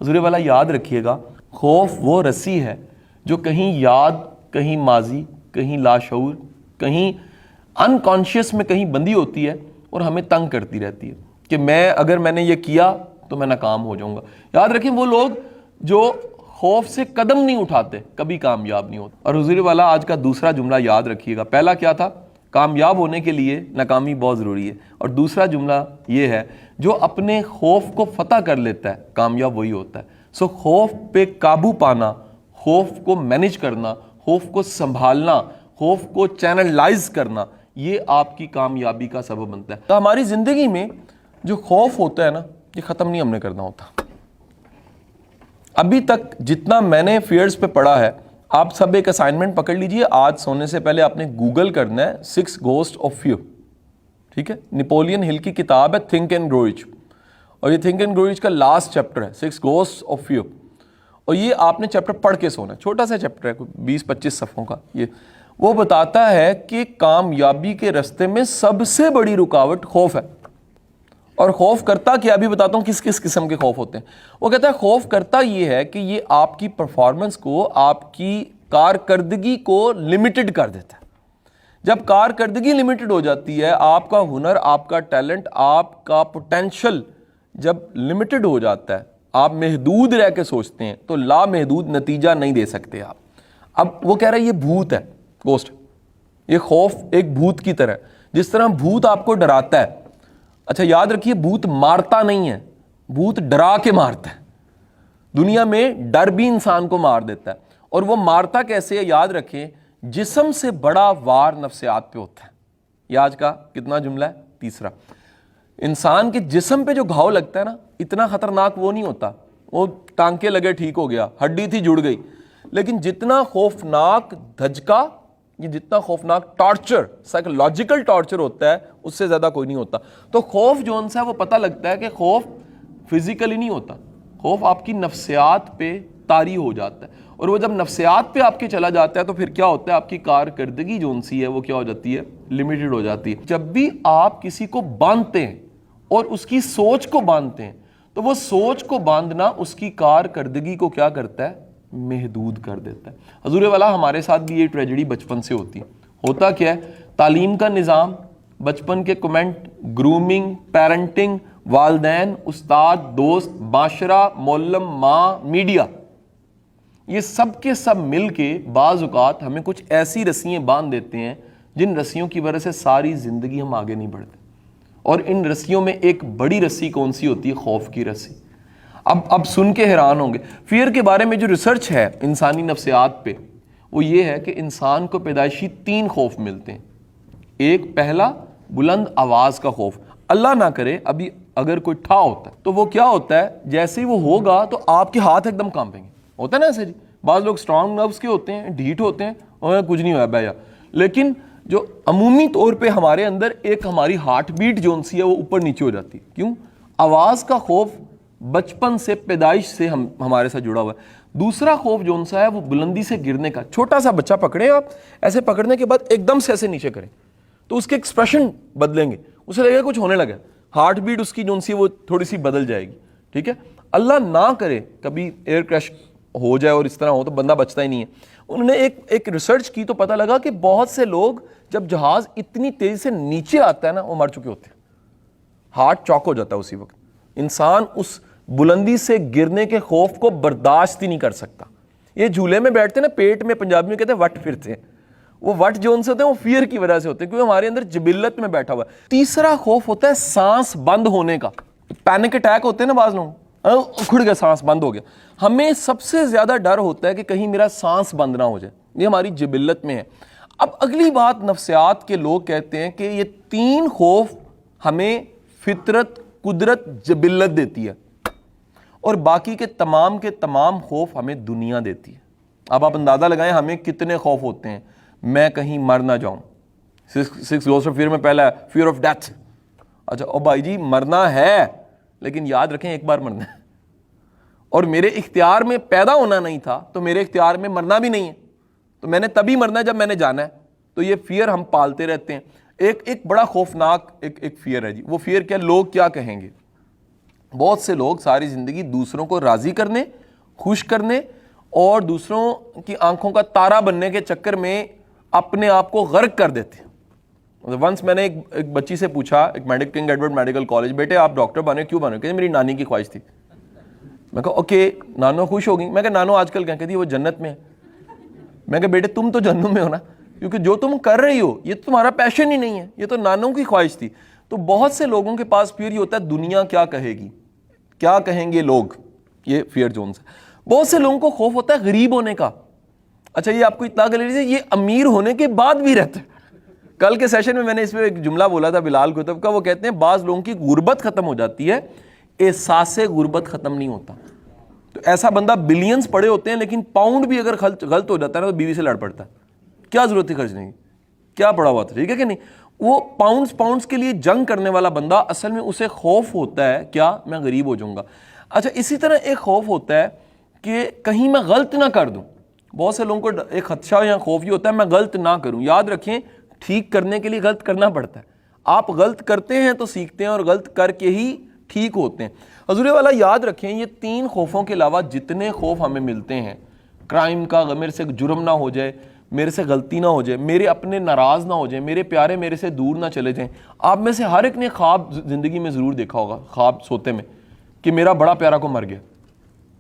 حضور والا یاد رکھیے گا، خوف وہ رسی ہے جو کہیں یاد، کہیں ماضی، کہیں لاشعور، کہیں انکانشیس میں کہیں بندھی ہوتی ہے اور ہمیں تنگ کرتی رہتی ہے کہ اگر میں نے یہ کیا تو میں ناکام ہو جاؤں گا۔ یاد رکھیں وہ لوگ جو خوف سے قدم نہیں اٹھاتے کبھی کامیاب نہیں ہوتے۔ اور حضور والا آج کا دوسرا جملہ یاد رکھیے گا، پہلا کیا تھا؟ کامیاب ہونے کے لیے ناکامی بہت ضروری ہے، اور دوسرا جملہ یہ ہے جو اپنے خوف کو فتح کر لیتا ہے کامیاب وہی ہوتا ہے۔ سو خوف پہ قابو پانا، خوف کو مینج کرنا، خوف کو سنبھالنا، خوف کو چینلائز کرنا، یہ آپ کی کامیابی کا سبب بنتا ہے۔ تو ہماری زندگی میں جو خوف ہوتا ہے نا، یہ ختم نہیں ہم نے کرنا ہوتا۔ ابھی تک جتنا میں نے فیئرز پہ پڑھا ہے، آپ سب ایک اسائنمنٹ پکڑ لیجئے، آج سونے سے پہلے آپ نے گوگل کرنا ہے 6 گھوسٹ آف فیئر، ٹھیک ہے؟ نیپولین ہل کی کتاب ہے تھنک اینڈ گرو رچ، اور یہ تھنک اینڈ گرو رچ کا لاسٹ چیپٹر ہے 6 گھوسٹ آف فیئر، اور یہ آپ نے چیپٹر پڑھ کے سونا ہے، چھوٹا سا چیپٹر ہے 20-25 صفحوں کا۔ یہ وہ بتاتا ہے کہ کامیابی کے راستے میں سب سے بڑی رکاوٹ خوف ہے۔ اور خوف کرتا کیا، ابھی بتاتا ہوں کس کس قسم کے خوف ہوتے ہیں۔ وہ کہتا ہے خوف کرتا یہ ہے کہ یہ آپ کی پرفارمنس کو، آپ کی کارکردگی کو لمیٹڈ کر دیتا ہے۔ جب کارکردگی لمیٹڈ ہو جاتی ہے، آپ کا ہنر، آپ کا ٹیلنٹ، آپ کا پوٹینشل جب لمیٹڈ ہو جاتا ہے، آپ محدود رہ کے سوچتے ہیں تو لامحدود نتیجہ نہیں دے سکتے آپ۔ اب وہ کہہ رہا ہے یہ بھوت ہے، گوسٹ، یہ خوف ایک بھوت کی طرح ہے۔ جس طرح بھوت آپ کو ڈراتا ہے، اچھا یاد رکھیے بھوت مارتا نہیں ہے، بھوت ڈرا کے مارتا ہے۔ دنیا میں ڈر بھی انسان کو مار دیتا ہے، اور وہ مارتا کیسے ہے؟ یاد رکھیں، جسم سے بڑا وار نفسیات پہ ہوتا ہے۔ یہ آج کا کتنا جملہ ہے؟ تیسرا۔ انسان کے جسم پہ جو گھاؤ لگتا ہے نا، اتنا خطرناک وہ نہیں ہوتا، وہ ٹانکے لگے ٹھیک ہو گیا، ہڈی تھی جڑ گئی، لیکن جتنا خوفناک دھچکا، یہ جتنا خوفناک ٹارچر، سائیکولوجیکل ٹارچر ہوتا ہے، اس سے زیادہ کوئی نہیں ہوتا۔ تو خوف جو ان سے وہ پتہ لگتا ہے کہ خوف فزیکلی نہیں ہوتا، خوف آپ کی نفسیات پہ طاری ہو جاتا ہے، اور وہ جب نفسیات پہ آپ کے چلا جاتا ہے تو پھر کیا ہوتا ہے؟ آپ کی کارکردگی جو ان سی ہے وہ کیا ہو جاتی ہے؟ لمیٹڈ ہو جاتی ہے۔ جب بھی آپ کسی کو باندھتے ہیں اور اس کی سوچ کو باندھتے ہیں، تو وہ سوچ کو باندھنا اس کی کارکردگی کو کیا کرتا ہے؟ محدود کر دیتا ہے۔ حضور والا ہمارے ساتھ بھی یہ ٹریجڈی بچپن سے ہوتی ہے۔ ہوتا کیا ہے؟ تعلیم کا نظام، بچپن کے کمنٹ، گرومنگ، پیرنٹنگ، والدین، استاد، دوست، معاشرہ، معلم، ماں، میڈیا، یہ سب کے سب مل کے بعض اوقات ہمیں کچھ ایسی رسیاں باندھ دیتے ہیں جن رسیوں کی وجہ سے ساری زندگی ہم آگے نہیں بڑھتے۔ اور ان رسیوں میں ایک بڑی رسی کون سی ہوتی ہے؟ خوف کی رسی۔ اب سن کے حیران ہوں گے، فیئر کے بارے میں جو ریسرچ ہے انسانی نفسیات پہ، وہ یہ ہے کہ انسان کو پیدائشی 3 خوف ملتے ہیں۔ ایک پہلا بلند آواز کا خوف، اللہ نہ کرے ابھی اگر کوئی ٹھا ہوتا ہے تو وہ کیا ہوتا ہے؟ جیسے ہی وہ ہوگا تو آپ کے ہاتھ ایک دم کانپیں گے، ہوتا ہے نا ایسے جی۔ بعض لوگ اسٹرانگ نروس کے ہوتے ہیں، ڈھیٹ ہوتے ہیں، اور کچھ نہیں ہوا بھیا، لیکن جو عمومی طور پہ ہمارے اندر ایک ہماری ہارٹ بیٹ جو سی ہے وہ اوپر نیچے ہو جاتی ہے۔ کیوں؟ آواز کا خوف بچپن سے، پیدائش سے ہمارے ساتھ جڑا ہوا ہے۔ دوسرا خوف جو سا ہے وہ بلندی سے گرنے کا۔ چھوٹا سا بچہ پکڑیں آپ، ایسے پکڑنے کے بعد ایک دم سے ایسے نیچے کریں تو اس کے ایکسپریشن بدلیں گے، اسے لگے گا کچھ ہونے لگا، ہارٹ بیٹ اس کی جو سی وہ تھوڑی سی بدل جائے گی، ٹھیک ہے؟ اللہ نہ کرے کبھی ایئر کریش ہو جائے اور اس طرح ہو تو بندہ بچتا ہی نہیں ہے۔ انہوں نے ایک ریسرچ کی تو پتہ لگا کہ بہت سے لوگ جب جہاز اتنی تیزی سے نیچے آتا ہے نا، وہ مر چکے ہوتے ہیں، ہارٹ چوک ہو جاتا ہے اسی وقت۔ انسان اس بلندی سے گرنے کے خوف کو برداشت ہی نہیں کر سکتا۔ یہ جھولے میں بیٹھتے ہیں نا، پیٹ میں پنجابی میں کہتے ہیں وٹ پھرتے ہیں، وہ وٹ جو ان سے ہوتے ہیں وہ فیئر کی وجہ سے ہوتے ہیں، کیونکہ ہمارے اندر جبلت میں بیٹھا ہوا ہے۔ تیسرا خوف ہوتا ہے سانس بند ہونے کا۔ پینک اٹیک ہوتے ہیں نا بعض لوگ، اکھڑ گیا، سانس بند ہو گیا۔ ہمیں سب سے زیادہ ڈر ہوتا ہے کہ کہیں میرا سانس بند نہ ہو جائے، یہ ہماری جبلت میں ہے۔ اب اگلی بات، نفسیات کے لوگ کہتے ہیں کہ یہ 3 خوف ہمیں فطرت، قدرت، جبلت دیتی ہے، اور باقی کے تمام خوف ہمیں دنیا دیتی ہے۔ اب آپ اندازہ لگائیں ہمیں کتنے خوف ہوتے ہیں۔ میں کہیں مر نہ جاؤں، 6 گھوسٹ آف فیئر میں پہلا ہے فیئر آف ڈیتھ۔ اچھا او بھائی جی مرنا ہے، لیکن یاد رکھیں ایک بار مرنا ہے، اور میرے اختیار میں پیدا ہونا نہیں تھا تو میرے اختیار میں مرنا بھی نہیں ہے، تو میں نے تبھی مرنا ہے جب میں نے جانا ہے۔ تو یہ فیئر ہم پالتے رہتے ہیں۔ ایک بڑا خوفناک ایک فیئر ہے جی، وہ فیئر کیا؟ لوگ کیا کہیں گے۔ بہت سے لوگ ساری زندگی دوسروں کو راضی کرنے, خوش کرنے اور دوسروں کی آنکھوں کا تارا بننے کے چکر میں اپنے آپ کو غرق کر دیتے ہیں. ونس میں نے ایک بچی سے پوچھا, ایک کنگ ایڈورڈ میڈیکل کالج, بیٹے آپ ڈاکٹر بنے, کیوں بنے؟ کہ میری نانی کی خواہش تھی. میں کہا اوکے, نانو خوش ہو گئی. میں کہا نانو آج کل کیا کہتی ہے وہ جنت میں ہے. میں کہا بیٹے تم تو جنت میں ہو نا, کیونکہ جو تم کر رہی ہو یہ تو تمہارا پیشن ہی نہیں ہے, یہ تو نانوں کی خواہش تھی. تو بہت سے لوگوں کے پاس فیئر یہ ہوتا ہے دنیا کیا کہے گی, کیا کہیں گے لوگ, یہ فیئر زونز ہے. بہت سے لوگوں کو خوف ہوتا ہے غریب ہونے کا. اچھا یہ آپ کو اطلاع کر لیجیے, یہ امیر ہونے کے بعد بھی رہتا ہے. کل کے سیشن میں نے اس پہ ایک جملہ بولا تھا بلال کتب کا, وہ کہتے ہیں بعض لوگوں کی غربت ختم ہو جاتی ہے, احساس غربت ختم نہیں ہوتا. تو ایسا بندہ بلینز پڑے ہوتے ہیں لیکن پاؤنڈ بھی اگر غلط ہو جاتا ہے نا تو بیوی سے لڑ پڑتا ہے, کیا ضرورت تھی خرچنے کی, کیا پڑا ہوا تھا, ٹھیک ہے کہ نہیں. وہ پاؤنڈز کے لیے جنگ کرنے والا بندہ اصل میں اسے خوف ہوتا ہے کیا, میں غریب ہو جاؤں گا. اچھا اسی طرح ایک خوف ہوتا ہے کہ کہیں میں غلط نہ کر دوں. بہت سے لوگوں کو ایک خدشہ یا خوف یہ ہوتا ہے میں غلط نہ کروں. یاد رکھیں ٹھیک کرنے کے لیے غلط کرنا پڑتا ہے. آپ غلط کرتے ہیں تو سیکھتے ہیں اور غلط کر کے ہی ٹھیک ہوتے ہیں. حضور والا یاد رکھیں یہ 3 خوفوں کے علاوہ جتنے خوف ہمیں ملتے ہیں, کرائم کا, میرے سے جرم نہ ہو جائے, میرے سے غلطی نہ ہو جائے, میرے اپنے ناراض نہ ہو جائیں, میرے پیارے میرے سے دور نہ چلے جائیں. آپ میں سے ہر ایک نے خواب زندگی میں ضرور دیکھا ہوگا, خواب سوتے میں, کہ میرا بڑا پیارا کو مر گیا,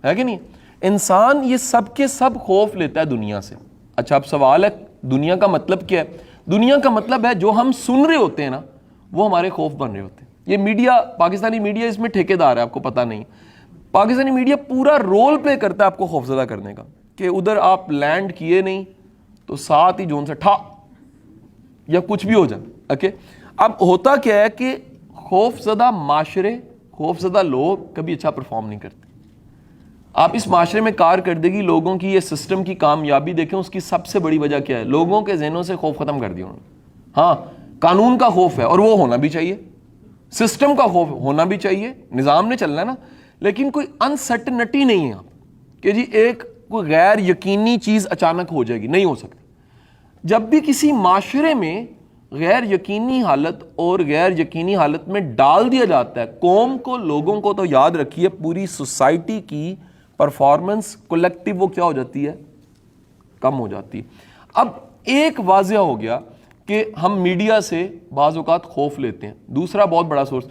ہے کہ نہیں. انسان یہ سب کے سب خوف لیتا ہے دنیا سے. اچھا اب سوال ہے دنیا کا مطلب کیا ہے؟ دنیا کا مطلب ہے جو ہم سن رہے ہوتے ہیں نا وہ ہمارے خوف بن رہے ہوتے ہیں. یہ میڈیا, پاکستانی میڈیا اس میں ٹھیکیدار ہے, آپ کو پتہ نہیں. پاکستانی میڈیا پورا رول پلے کرتا ہے آپ کو خوفزدہ کرنے کا, کہ ادھر آپ لینڈ کیے نہیں تو ساتھ ہی جون سے ٹھا یا کچھ بھی ہو جائے. اوکے اب ہوتا کیا ہے کہ خوفزدہ معاشرے, خوفزدہ لوگ کبھی اچھا پرفارم نہیں کرتے. آپ اس معاشرے میں کارکردگی لوگوں کی, یہ سسٹم کی کامیابی دیکھیں, اس کی سب سے بڑی وجہ کیا ہے؟ لوگوں کے ذہنوں سے خوف ختم کر دیا انہوں نے. ہاں قانون کا خوف ہے اور وہ ہونا بھی چاہیے, سسٹم کا خوف ہونا بھی چاہیے, نظام نے چلنا ہے نا, لیکن کوئی انسرٹنٹی نہیں ہے آپ کہ جی ایک کوئی غیر یقینی چیز اچانک ہو جائے گی, نہیں ہو سکتی. جب بھی کسی معاشرے میں غیر یقینی حالت اور غیر یقینی حالت میں ڈال دیا جاتا ہے قوم کو, لوگوں کو, تو یاد رکھیے پوری سوسائٹی کی پرفارمنس کولیکٹیو وہ کیا ہو جاتی ہے, کم ہو جاتی ہے. اب ایک واضح ہو گیا کہ ہم میڈیا سے بعض اوقات خوف لیتے ہیں. دوسرا بہت بڑا سورس,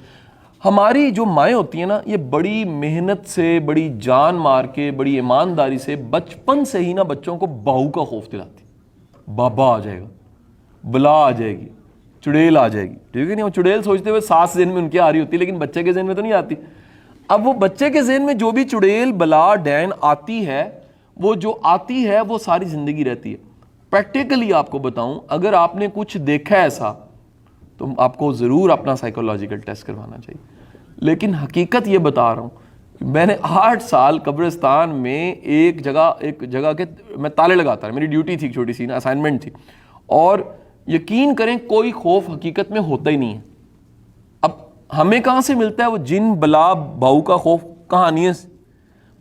ہماری جو مائیں ہوتی ہیں نا, یہ بڑی محنت سے, بڑی جان مار کے, بڑی ایمانداری سے بچپن سے ہی نا بچوں کو بہو کا خوف دلاتی. بابا آ جائے گا, بلا آ جائے گی, چڑیل آ جائے گی, ٹھیک ہے نہیں. وہ چڑیل سوچتے ہوئے ساس ذہن میں ان کے آ رہی ہوتی ہے, لیکن بچے کے ذہن میں تو نہیں آتی. اب وہ بچے کے ذہن میں جو بھی چڑیل, بلا, ڈین آتی ہے, وہ جو آتی ہے وہ ساری زندگی رہتی ہے. پریکٹیکلی آپ کو بتاؤں, اگر آپ نے کچھ دیکھا ہے ایسا تو آپ کو ضرور اپنا سائیکولوجیکل ٹیسٹ کروانا چاہیے. لیکن حقیقت یہ بتا رہا ہوں کہ میں نے 8 سال قبرستان میں ایک جگہ کے میں تالے لگاتا رہا. میری ڈیوٹی تھی, چھوٹی سی نا اسائنمنٹ تھی, اور یقین کریں کوئی خوف حقیقت میں ہوتا ہی نہیں ہے. اب ہمیں کہاں سے ملتا ہے وہ جن, بلا, بہو کا خوف؟ کہانیاں سے,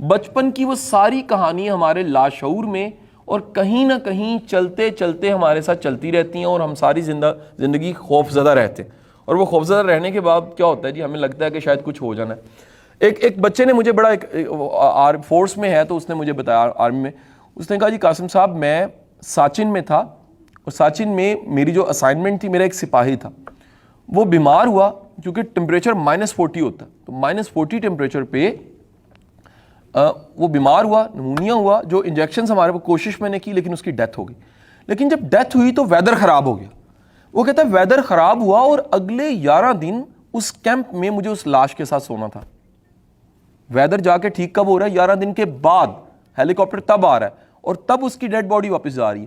بچپن کی وہ ساری کہانیاں ہمارے لاشعور میں اور کہیں نہ کہیں چلتے چلتے ہمارے ساتھ چلتی رہتی ہیں, اور ہم ساری زندگی خوف زدہ رہتے ہیں. اور وہ خوف زدہ رہنے کے بعد کیا ہوتا ہے جی, ہمیں لگتا ہے کہ شاید کچھ ہو جانا ہے. ایک بچے نے مجھے بڑا, فورس میں ہے تو اس نے مجھے بتایا, آرمی میں, اس نے کہا جی قاسم صاحب میں ساچن میں تھا, اور ساچن میں میری جو اسائنمنٹ تھی, میرا ایک سپاہی تھا, وہ بیمار ہوا کیونکہ ٹمپریچر -40 ہوتا ہے. تو -40 ٹمپریچر پہ وہ بیمار ہوا, نمونیا ہوا, جو انجیکشنز ہمارے پاس کوشش میں نے کی لیکن اس کی ڈیتھ ہو گئی. لیکن جب ڈیتھ ہوئی تو ویدر خراب ہو گیا. وہ کہتا ہے ویدر خراب ہوا اور اگلے 11 دن اس کیمپ میں مجھے اس لاش کے ساتھ سونا تھا. ویدر جا کے ٹھیک کب ہو رہا ہے؟ 11 دن کے بعد. ہیلی کاپٹر تب آ رہا ہے اور تب اس کی ڈیڈ باڈی واپس جا رہی ہے.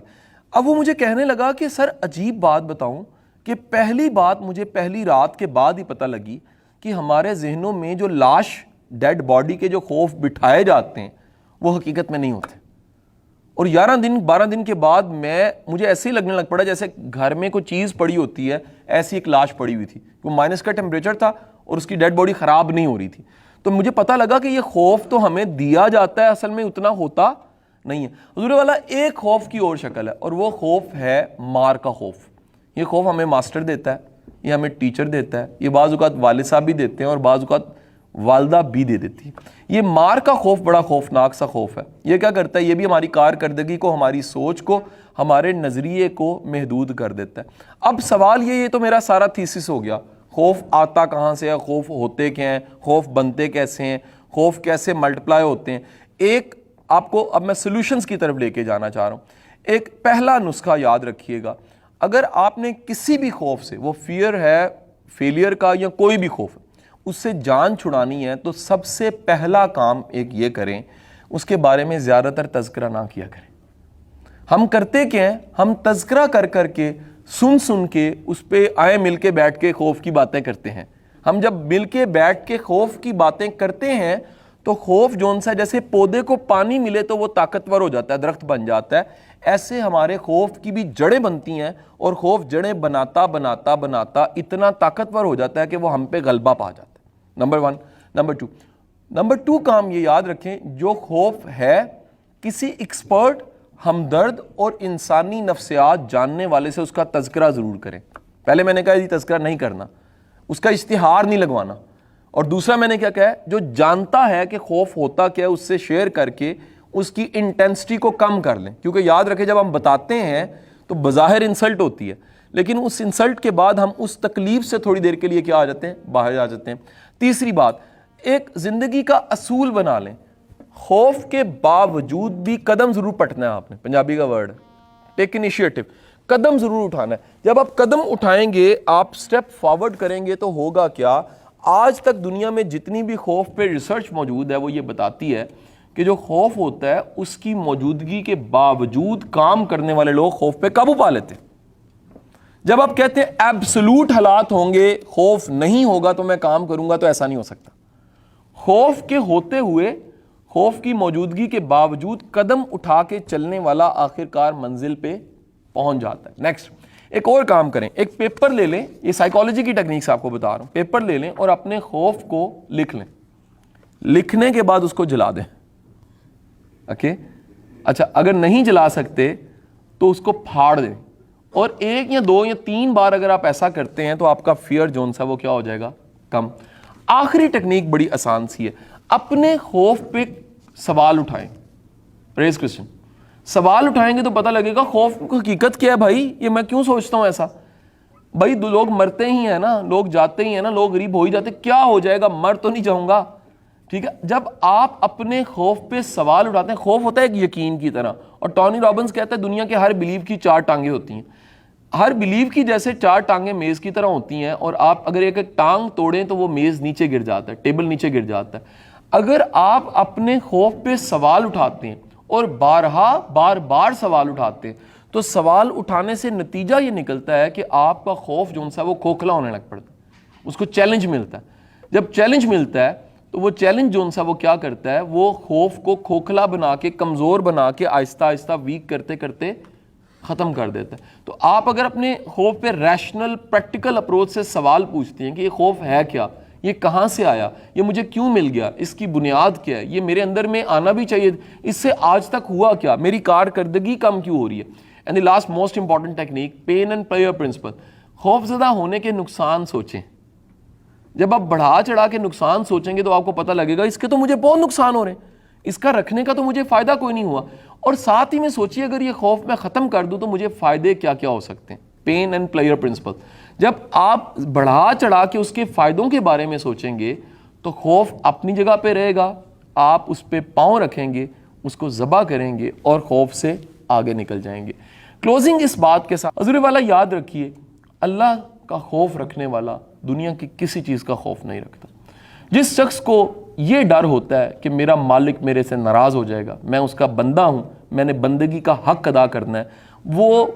اب وہ مجھے کہنے لگا کہ سر عجیب بات بتاؤں کہ پہلی بات مجھے پہلی رات کے بعد ہی پتہ لگی کہ ہمارے ذہنوں میں جو لاش, ڈیڈ باڈی کے جو خوف بٹھائے جاتے ہیں وہ حقیقت میں نہیں ہوتے. اور 11 دن 12 دن کے بعد مجھے ایسے ہی لگنے لگ پڑا جیسے گھر میں کوئی چیز پڑی ہوتی ہے, ایسی ایک لاش پڑی ہوئی تھی. وہ مائنس کا ٹیمپریچر تھا اور اس کی ڈیڈ باڈی خراب نہیں ہو رہی تھی. تو مجھے پتہ لگا کہ یہ خوف تو ہمیں دیا جاتا ہے, اصل میں اتنا ہوتا نہیں ہے. حضور والا ایک خوف کی اور شکل ہے, اور وہ خوف ہے مار کا خوف. یہ خوف ہمیں ماسٹر دیتا ہے, یہ ہمیں ٹیچر دیتا ہے, یہ بعض اوقات والد صاحب بھی دیتے ہیں, اور بعض اوقات والدہ بھی دے دیتی ہے۔ یہ مار کا خوف بڑا خوفناک سا خوف ہے۔ یہ کیا کرتا ہے؟ یہ بھی ہماری کارکردگی کو، ہماری سوچ کو، ہمارے نظریے کو محدود کر دیتا ہے۔ اب سوال یہ تو میرا سارا تھیسس ہو گیا، خوف آتا کہاں سے ہے، خوف ہوتے کیا ہیں، خوف بنتے کیسے ہیں، خوف کیسے ملٹیپلائی ہوتے ہیں۔ ایک آپ کو اب میں سلوشنز کی طرف لے کے جانا چاہ رہا ہوں۔ ایک پہلا نسخہ یاد رکھیے گا، اگر آپ نے کسی بھی خوف سے، وہ فیئر ہے فیلئر کا یا کوئی بھی خوف ہے، اس سے جان چھڑانی ہے تو سب سے پہلا کام ایک یہ کریں، اس کے بارے میں زیادہ تر تذکرہ نہ کیا کریں۔ ہم کرتے کیا ہیں؟ ہم تذکرہ کر کر کے، سن کے، اس پہ آئے مل کے بیٹھ کے خوف کی باتیں کرتے ہیں۔ ہم جب مل کے بیٹھ کے خوف کی باتیں کرتے ہیں تو خوف جون سا جیسے پودے کو پانی ملے تو وہ طاقتور ہو جاتا ہے، درخت بن جاتا ہے، ایسے ہمارے خوف کی بھی جڑیں بنتی ہیں، اور خوف جڑیں بناتا بناتا بناتا اتنا طاقتور ہو جاتا ہے کہ وہ ہم پہ غلبہ پا جاتا ہے۔ نمبر 1۔ نمبر 2 کام یہ یاد رکھیں، جو خوف ہے کسی ایکسپرٹ، ہمدرد اور انسانی نفسیات جاننے والے سے اس کا تذکرہ ضرور کریں۔ پہلے میں نے کہا یہ تذکرہ نہیں کرنا، اس کا اشتہار نہیں لگوانا، اور دوسرا میں نے کیا کہا ہے، جو جانتا ہے کہ خوف ہوتا کیا ہے اس سے شیئر کر کے اس کی انٹینسٹی کو کم کر لیں، کیونکہ یاد رکھیں جب ہم بتاتے ہیں تو بظاہر انسلٹ ہوتی ہے، لیکن اس انسلٹ کے بعد ہم اس تکلیف سے تھوڑی دیر کے لیے کیا آ جاتے ہیں، باہر آ جاتے ہیں۔ تیسری بات، ایک زندگی کا اصول بنا لیں، خوف کے باوجود بھی قدم ضرور پٹنا ہے آپ نے، پنجابی کا ورڈ ہے ٹیک انیشیٹو، قدم ضرور اٹھانا ہے۔ جب آپ قدم اٹھائیں گے، آپ سٹیپ فارورڈ کریں گے تو ہوگا کیا، آج تک دنیا میں جتنی بھی خوف پہ ریسرچ موجود ہے وہ یہ بتاتی ہے کہ جو خوف ہوتا ہے اس کی موجودگی کے باوجود کام کرنے والے لوگ خوف پہ قابو پا لیتے ہیں۔ جب آپ کہتے ہیں ایبسولوٹ حالات ہوں گے، خوف نہیں ہوگا تو میں کام کروں گا، تو ایسا نہیں ہو سکتا۔ خوف کے ہوتے ہوئے، خوف کی موجودگی کے باوجود قدم اٹھا کے چلنے والا آخرکار منزل پہ پہنچ جاتا ہے۔ نیکسٹ، ایک اور کام کریں، ایک پیپر لے لیں، یہ سائیکالوجی کی ٹیکنیکس آپ کو بتا رہا ہوں، پیپر لے لیں اور اپنے خوف کو لکھ لیں، لکھنے کے بعد اس کو جلا دیں۔ اوکے، اچھا اگر نہیں جلا سکتے تو اس کو پھاڑ دیں، اور 1 یا 2 یا 3 بار اگر آپ ایسا کرتے ہیں تو آپ کا فیئر جون سا وہ کیا ہو جائے گا، کم۔ آخری ٹیکنیک بڑی آسان سی ہے، اپنے خوف پہ سوال اٹھائیں، ریز کوسچن، سوال اٹھائیں گے تو پتہ لگے گا خوف کی حقیقت کیا ہے، بھائی یہ میں کیوں سوچتا ہوں ایسا، بھائی لوگ مرتے ہی ہیں نا، لوگ جاتے ہی ہیں نا، لوگ غریب ہو ہی جاتے، کیا ہو جائے گا، مر تو نہیں جاؤں گا، ٹھیک ہے۔ جب آپ اپنے خوف پہ سوال اٹھاتے ہیں، خوف ہوتا ہے ایک یقین کی طرح، اور ٹونی رابنس کہتا ہے دنیا کے ہر بلیو کی 4 ٹانگیں ہوتی ہیں، ہر بلیو کی جیسے 4 ٹانگیں میز کی طرح ہوتی ہیں، اور آپ اگر ایک ایک ٹانگ توڑیں تو وہ میز نیچے گر جاتا ہے، ٹیبل نیچے گر جاتا ہے۔ اگر آپ اپنے خوف پہ سوال اٹھاتے ہیں اور بار بار سوال اٹھاتے ہیں تو سوال اٹھانے سے نتیجہ یہ نکلتا ہے کہ آپ کا خوف جو سا وہ کھوکھلا ہونے لگ پڑتا ہے، اس کو چیلنج ملتا ہے۔ جب چیلنج ملتا ہے تو وہ چیلنج جو سا وہ کیا کرتا ہے، وہ خوف کو کھوکھلا بنا کے، کمزور بنا کے، آہستہ آہستہ ویک کرتے کرتے ختم کر دیتا ہے۔ تو آپ اگر اپنے خوف پہ ریشنل پریکٹیکل اپروچ سے سوال پوچھتے ہیں کہ یہ خوف ہے کیا، یہ کہاں سے آیا، یہ مجھے کیوں مل گیا، اس کی بنیاد کیا ہے، یہ میرے اندر میں آنا بھی چاہیے، اس سے آج تک ہوا کیا، میری کارکردگی کم کیوں ہو رہی ہے۔ And the last most important technique, pain and pleasure principle, خوف زدہ ہونے کے نقصان سوچیں۔ جب آپ بڑھا چڑھا کے نقصان سوچیں گے تو آپ کو پتہ لگے گا اس کے تو مجھے بہت نقصان ہو رہے ہیں، اس کا رکھنے کا تو مجھے فائدہ کوئی نہیں ہوا، اور ساتھ ہی میں سوچیے اگر یہ خوف میں ختم کر دوں تو مجھے فائدے کیا کیا ہو سکتے ہیں۔ پین اینڈ پلیئر پرنسپل، جب آپ بڑھا چڑھا کے اس کے فائدوں کے بارے میں سوچیں گے تو خوف اپنی جگہ پہ رہے گا، آپ اس پہ پاؤں رکھیں گے، اس کو ذبح کریں گے اور خوف سے آگے نکل جائیں گے۔ کلوزنگ اس بات کے ساتھ، حضور والا یاد رکھیے، اللہ کا خوف رکھنے والا دنیا کی کسی چیز کا خوف نہیں رکھتا۔ جس شخص کو یہ ڈر ہوتا ہے کہ میرا مالک میرے سے ناراض ہو جائے گا، میں اس کا بندہ ہوں، میں نے بندگی کا حق ادا کرنا ہے، وہ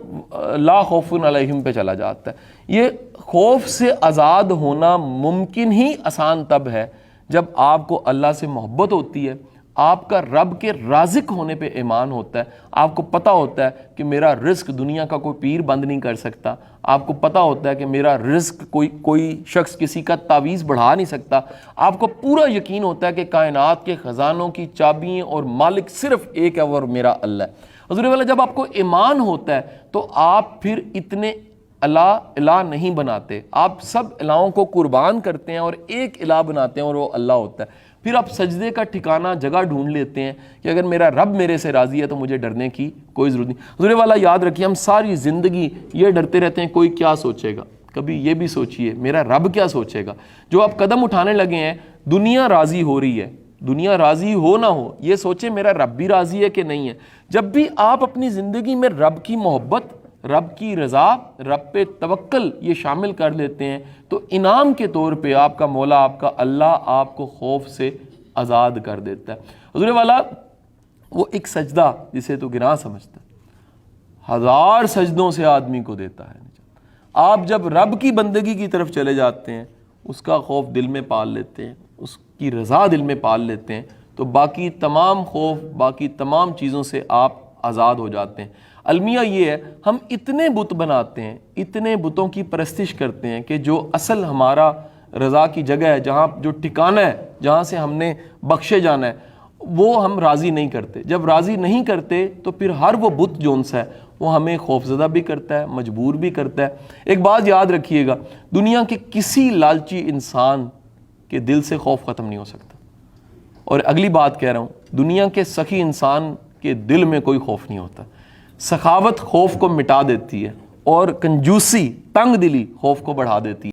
لا خوف علیہم پہ چلا جاتا ہے۔ یہ خوف سے آزاد ہونا ممکن ہی آسان تب ہے جب آپ کو اللہ سے محبت ہوتی ہے، آپ کا رب کے رازق ہونے پہ ایمان ہوتا ہے، آپ کو پتہ ہوتا ہے کہ میرا رزق دنیا کا کوئی پیر بند نہیں کر سکتا، آپ کو پتہ ہوتا ہے کہ میرا رزق کوئی شخص کسی کا تعویذ بڑھا نہیں سکتا، آپ کو پورا یقین ہوتا ہے کہ کائنات کے خزانوں کی چابیاں اور مالک صرف ایک ہے اور میرا اللہ ہے۔ حضور والا جب آپ کو ایمان ہوتا ہے تو آپ پھر اتنے الہ نہیں بناتے، آپ سب الہوں کو قربان کرتے ہیں اور ایک الہ بناتے ہیں اور وہ اللہ ہوتا ہے۔ پھر آپ سجدے کا ٹھکانہ جگہ ڈھونڈ لیتے ہیں کہ اگر میرا رب میرے سے راضی ہے تو مجھے ڈرنے کی کوئی ضرورت نہیں۔ حضور والا یاد رکھیے، ہم ساری زندگی یہ ڈرتے رہتے ہیں کوئی کیا سوچے گا، کبھی یہ بھی سوچئے میرا رب کیا سوچے گا۔ جو آپ قدم اٹھانے لگے ہیں، دنیا راضی ہو رہی ہے، دنیا راضی ہو نہ ہو، یہ سوچیں میرا رب بھی راضی ہے کہ نہیں ہے۔ جب بھی آپ اپنی زندگی میں رب کی محبت، رب کی رضا، رب پہ توکل یہ شامل کر لیتے ہیں تو انعام کے طور پہ آپ کا مولا، آپ کا اللہ آپ کو خوف سے آزاد کر دیتا ہے۔ حضور والا وہ ایک سجدہ جسے تو گناہ سمجھتا ہے، 1000 سجدوں سے آدمی کو دیتا ہے۔ آپ جب رب کی بندگی کی طرف چلے جاتے ہیں، اس کا خوف دل میں پال لیتے ہیں، اس کی رضا دل میں پال لیتے ہیں، تو باقی تمام خوف، باقی تمام چیزوں سے آپ آزاد ہو جاتے ہیں۔ المیہ یہ ہے، ہم اتنے بت بناتے ہیں، اتنے بتوں کی پرستش کرتے ہیں کہ جو اصل ہمارا رضا کی جگہ ہے، جہاں جو ٹھکانہ ہے، جہاں سے ہم نے بخشے جانا ہے، وہ ہم راضی نہیں کرتے۔ جب راضی نہیں کرتے تو پھر ہر وہ بت جون سا ہے وہ ہمیں خوفزدہ بھی کرتا ہے، مجبور بھی کرتا ہے۔ ایک بات یاد رکھیے گا، دنیا کے کسی لالچی انسان کے دل سے خوف ختم نہیں ہو سکتا۔ اور اگلی بات کہہ رہا ہوں، دنیا کے سخی انسان کے دل میں کوئی خوف نہیں ہوتا۔ سخاوت خوف کو مٹا دیتی ہے اور کنجوسی، تنگ دلی خوف کو بڑھا دیتی ہے۔